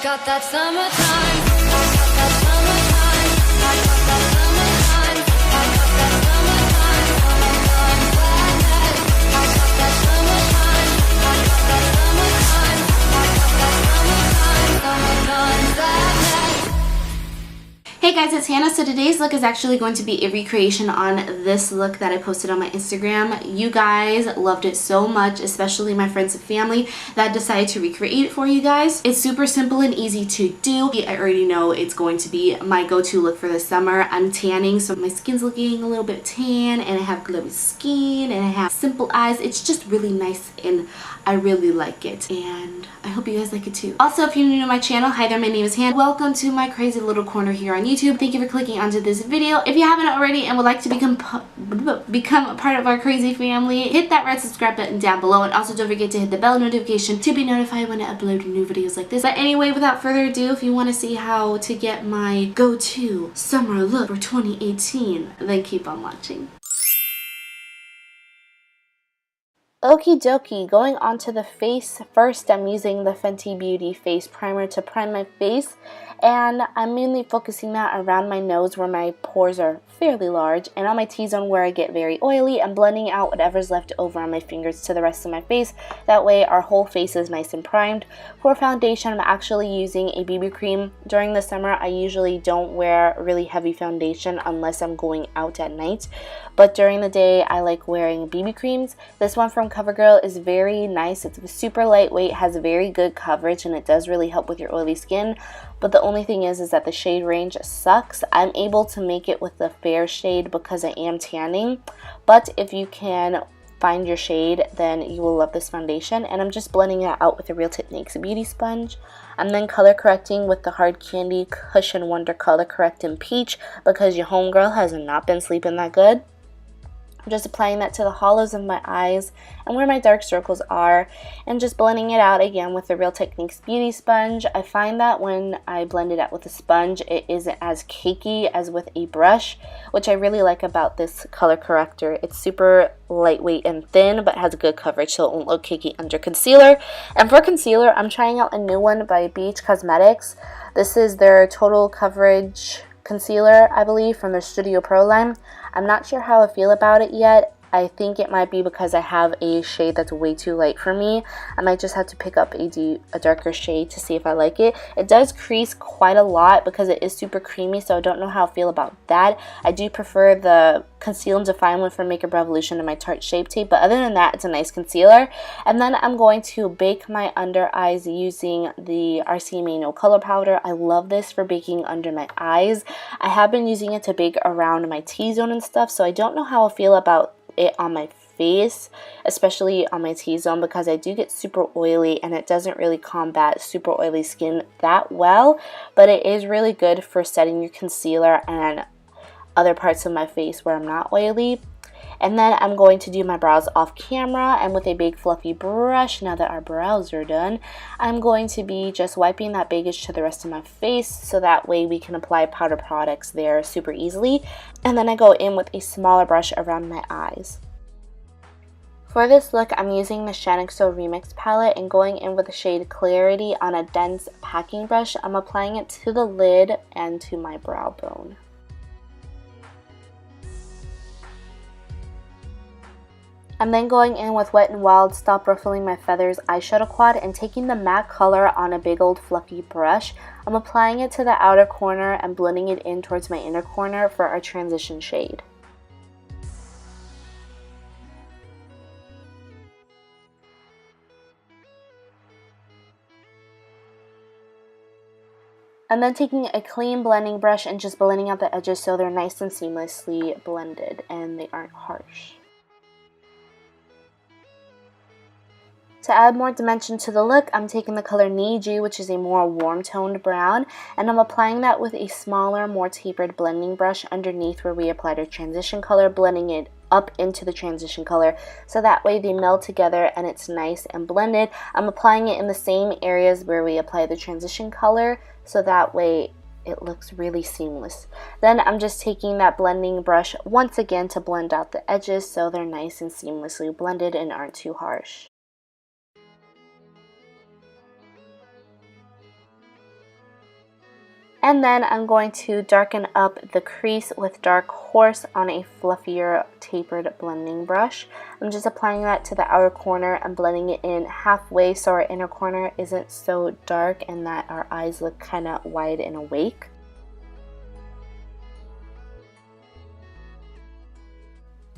got that summertime. I got that summertime. I got that summertime. I got that summertime. Summertime sadness. I got that summertime. I got that summertime. I got that summertime. Summertime sadness. Hey guys, it's Hannah. So today's look is actually going to be a recreation on this look that I posted on my Instagram. You guys loved it so much, especially my friends and family that decided to recreate it for you guys. It's super simple and easy to do. I already know it's going to be my go-to look for the summer. I'm tanning, so my skin's looking a little bit tan, and I have glowy skin, and I have simple eyes. It's just really nice, and I really like it, and I hope you guys like it too. Also, if you're new to my channel, hi there, my name is Hannah. Welcome to my crazy little corner here on YouTube. Thank you for clicking onto this video. If you haven't already and would like to become a part of our crazy family, hit that red subscribe button down below, and also don't forget to hit the bell notification to be notified when I upload new videos like this. But anyway, without further ado, if you want to see how to get my go-to summer look for 2018, then keep on watching. Okie dokie, going on to the face. First, I'm using the Fenty Beauty Face Primer to prime my face, and I'm mainly focusing that around my nose where my pores are fairly large, and on my T-zone where I get very oily. I'm blending out whatever's left over on my fingers to the rest of my face. That way our whole face is nice and primed. For foundation, I'm actually using a BB cream. During the summer, I usually don't wear really heavy foundation unless I'm going out at night, but during the day I like wearing BB creams. This one from CoverGirl is very nice. It's super lightweight, has very good coverage, and it does really help with your oily skin. But the only thing is that the shade range sucks. I'm able to make it with the fair shade because I am tanning, but if you can find your shade, then you will love this foundation. And I'm just blending it out with a Real Techniques beauty sponge. I'm then color correcting with the Hard Candy Cushion Wonder Color Correct in Peach because your homegirl has not been sleeping that good. I'm just applying that to the hollows of my eyes and where my dark circles are, and just blending it out again with the Real Techniques beauty sponge. I find that when I blend it out with a sponge, it isn't as cakey as with a brush, which I really like about this color corrector. It's super lightweight and thin, but has good coverage, so it won't look cakey under concealer. And for concealer, I'm trying out a new one by BH Cosmetics. This is their Total Coverage Concealer, I believe, from their Studio Pro line. I'm not sure how I feel about it yet. I think it might be because I have a shade that's way too light for me. I might just have to pick up a darker shade to see if I like it. It does crease quite a lot because it is super creamy, so I don't know how I feel about that. I do prefer the Conceal and Define one from Makeup Revolution and my Tarte Shape Tape, but other than that, it's a nice concealer. And then I'm going to bake my under eyes using the RCMA No Color Powder. I love this for baking under my eyes. I have been using it to bake around my T-zone and stuff, so I don't know how I feel about it on my face, especially on my T-zone, because I do get super oily and it doesn't really combat super oily skin that well, but it is really good for setting your concealer and other parts of my face where I'm not oily. And then I'm going to do my brows off camera, and with a big fluffy brush, now that our brows are done, I'm going to be just wiping that baggage to the rest of my face so that way we can apply powder products there super easily. And then I go in with a smaller brush around my eyes. For this look, I'm using the Shaaanxo Remix palette and going in with the shade Clarity on a dense packing brush. I'm applying it to the lid and to my brow bone. I'm then going in with Wet n Wild Stop Ruffling My Feathers eyeshadow quad and taking the matte color on a big old fluffy brush. I'm applying it to the outer corner and blending it in towards my inner corner for our transition shade. And then taking a clean blending brush and just blending out the edges so they're nice and seamlessly blended and they aren't harsh. To add more dimension to the look, I'm taking the color Need You, which is a more warm toned brown, and I'm applying that with a smaller, more tapered blending brush underneath where we applied our transition color, blending it up into the transition color so that way they meld together and it's nice and blended. I'm applying it in the same areas where we applied the transition color so that way it looks really seamless. Then I'm just taking that blending brush once again to blend out the edges so they're nice and seamlessly blended and aren't too harsh. And then I'm going to darken up the crease with Dark Horse on a fluffier tapered blending brush. I'm just applying that to the outer corner and blending it in halfway so our inner corner isn't so dark and that our eyes look kind of wide and awake.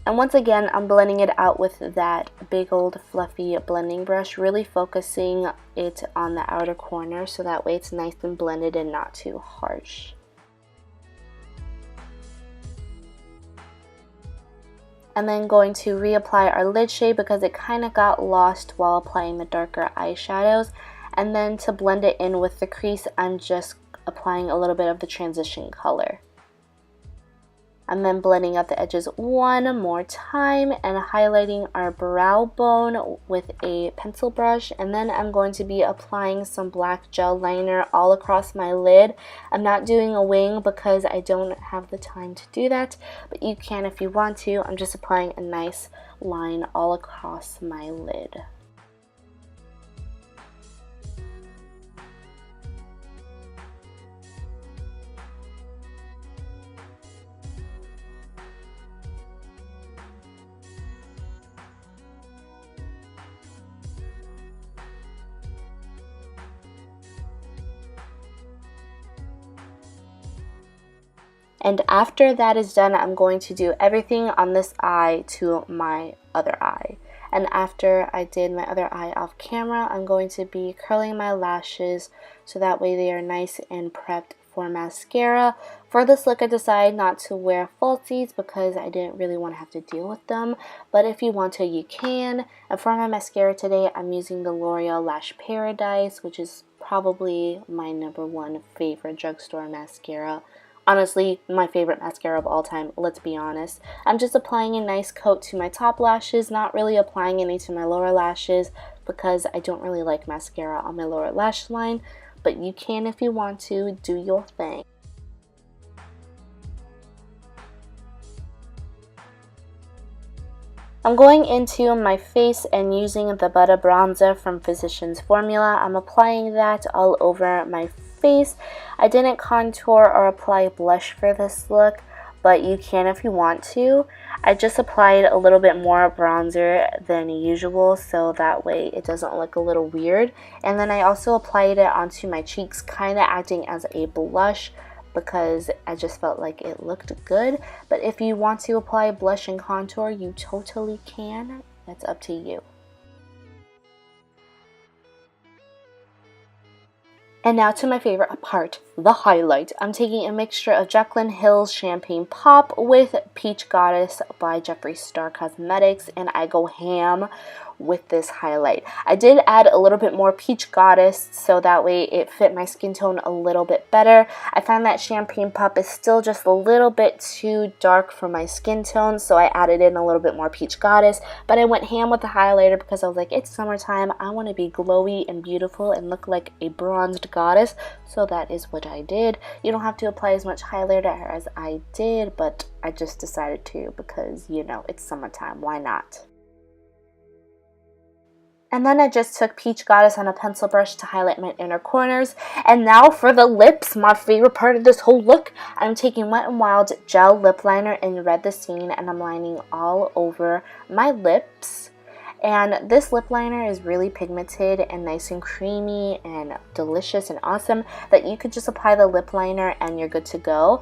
And once again, I'm blending it out with that big old fluffy blending brush, really focusing it on the outer corner so that way it's nice and blended and not too harsh. And then going to reapply our lid shade because it kind of got lost while applying the darker eyeshadows. And then to blend it in with the crease, I'm just applying a little bit of the transition color. I'm then blending out the edges one more time and highlighting our brow bone with a pencil brush. And then I'm going to be applying some black gel liner all across my lid. I'm not doing a wing because I don't have the time to do that, but you can if you want to. I'm just applying a nice line all across my lid. And after that is done, I'm going to do everything on this eye to my other eye. And after I did my other eye off camera, I'm going to be curling my lashes so that way they are nice and prepped for mascara. For this look, I decided not to wear falsies because I didn't really want to have to deal with them. But if you want to, you can. And for my mascara today, I'm using the L'Oreal Lash Paradise, which is probably my #1 favorite drugstore mascara. Honestly, my favorite mascara of all time, let's be honest. I'm just applying a nice coat to my top lashes, not really applying any to my lower lashes because I don't really like mascara on my lower lash line, but you can if you want to. Do your thing. I'm going into my face and using the Butter Bronzer from Physicians Formula. I'm applying that all over my face. I didn't contour or apply blush for this look, but you can if you want to. I just applied a little bit more bronzer than usual so that way it doesn't look a little weird. And then I also applied it onto my cheeks, kind of acting as a blush because I just felt like it looked good. But if you want to apply blush and contour, you totally can. That's up to you. And now to my favorite part, the highlight. I'm taking a mixture of Jaclyn Hill's Champagne Pop with Peach Goddess by Jeffree Star Cosmetics, and I go ham with this highlight. I did add a little bit more Peach Goddess so that way it fit my skin tone a little bit better. I find that Champagne Pop is still just a little bit too dark for my skin tone, so I added in a little bit more Peach Goddess, but I went ham with the highlighter because I was like, it's summertime, I want to be glowy and beautiful and look like a bronzed goddess, so that is what I did. You don't have to apply as much highlighter as I did, but I just decided to because, you know, it's summertime, why not? And then I just took Peach Goddess on a pencil brush to highlight my inner corners. And now for the lips, my favorite part of this whole look. I'm taking Wet n Wild Gel Lip Liner in Red the Scene and I'm lining all over my lips. And this lip liner is really pigmented and nice and creamy and delicious and awesome that you could just apply the lip liner and you're good to go.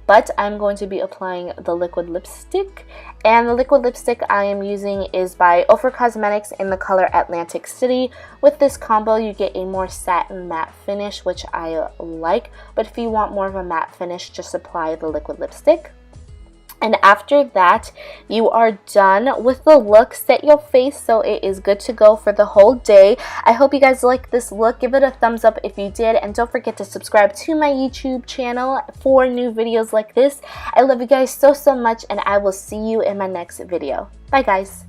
But I'm going to be applying the liquid lipstick, and the liquid lipstick I am using is by Ofra Cosmetics in the color Atlantic City. With this combo you get a more satin matte finish, which I like, but if you want more of a matte finish, just apply the liquid lipstick. And after that, you are done with the look. Set your face so it is good to go for the whole day. I hope you guys like this look. Give it a thumbs up if you did. And don't forget to subscribe to my YouTube channel for new videos like this. I love you guys so much, and I will see you in my next video. Bye, guys.